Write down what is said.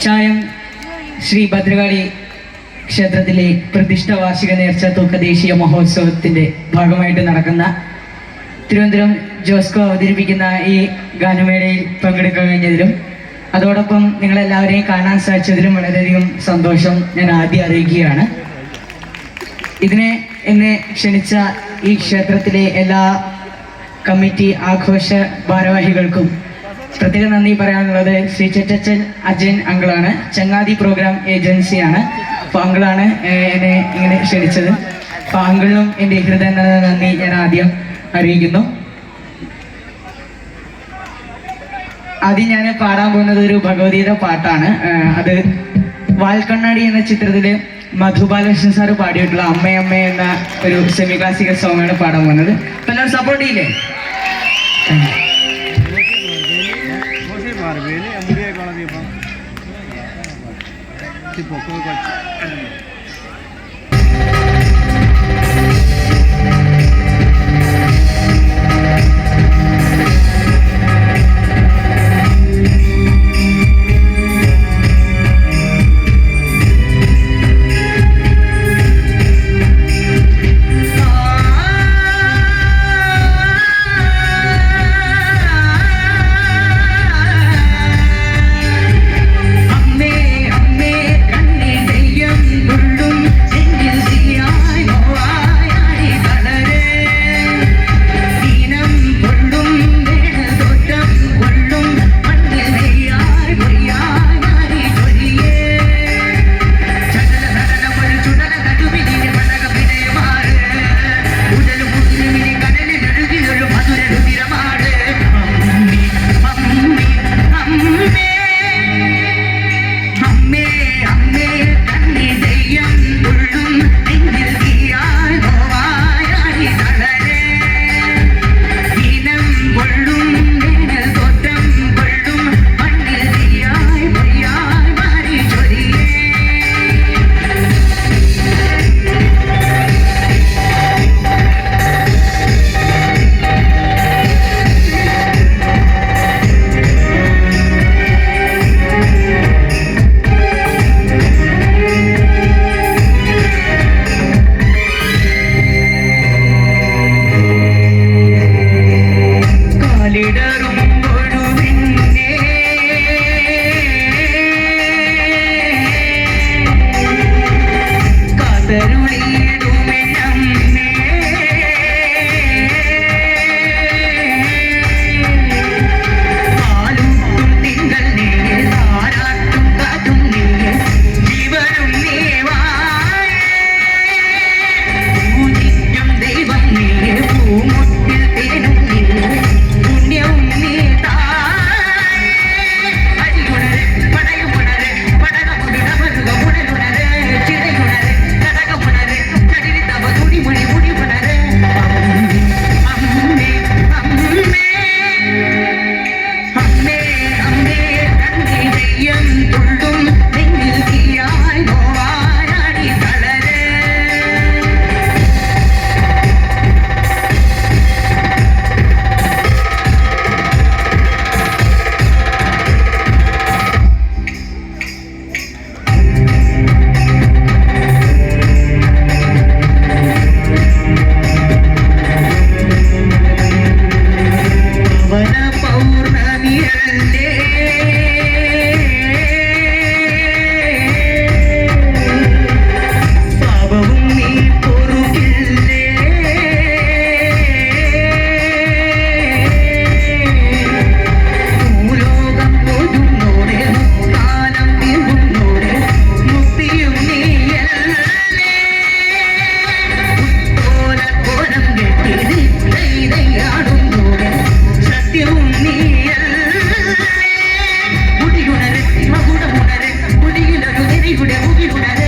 ചായം ശ്രീ ഭദ്രകാളി ക്ഷേത്രത്തിലെ പ്രതിഷ്ഠ വാർഷിക നേർച്ച തൂക്ക ദേശീയ മഹോത്സവത്തിൻ്റെ ഭാഗമായിട്ട് നടക്കുന്ന തിരുവനന്തപുരം ജോസ്കോ അവതരിപ്പിക്കുന്ന ഈ ഗാനമേളയിൽ പങ്കെടുക്കാൻ കഴിഞ്ഞതിലും അതോടൊപ്പം നിങ്ങളെല്ലാവരെയും കാണാൻ സാധിച്ചതിലും വളരെയധികം സന്തോഷം ഞാൻ ആദ്യം അറിയിക്കുകയാണ്. എന്നെ ക്ഷണിച്ച ഈ ക്ഷേത്രത്തിലെ എല്ലാ കമ്മിറ്റി ആഘോഷ ഭാരവാഹികൾക്കും പ്രത്യേക നന്ദി പറയാനുള്ളത് ശ്രീ ചെറ്റച്ചൻ അജയൻ അങ്കിളാണ്. ചങ്ങാതി പ്രോഗ്രാം ഏജൻസിയാണ്. അപ്പോൾ അങ്കിളാണ് എന്നെ ഇങ്ങനെ ക്ഷണിച്ചത്. അപ്പോൾ അങ്കിളിനും എൻ്റെ ഹൃദയ നന്ദി ഞാൻ ആദ്യം അറിയിക്കുന്നു. ആദ്യം ഞാൻ പാടാൻ പോകുന്നത് ഒരു ഭഗവതിയുടെ പാട്ടാണ്. അത് വാൽക്കണ്ണാടി എന്ന ചിത്രത്തിൽ മധുബാലകൃഷ്ണൻ സാറ് പാടിയിട്ടുള്ള അമ്മയമ്മ എന്ന ഒരു സെമി ക്ലാസിക്കൽ സോങ്ങാണ് പാടാൻ പോകുന്നത്. അപ്പം എല്ലാവരും സപ്പോർട്ട് ചെയ്യില്ലേ? Good.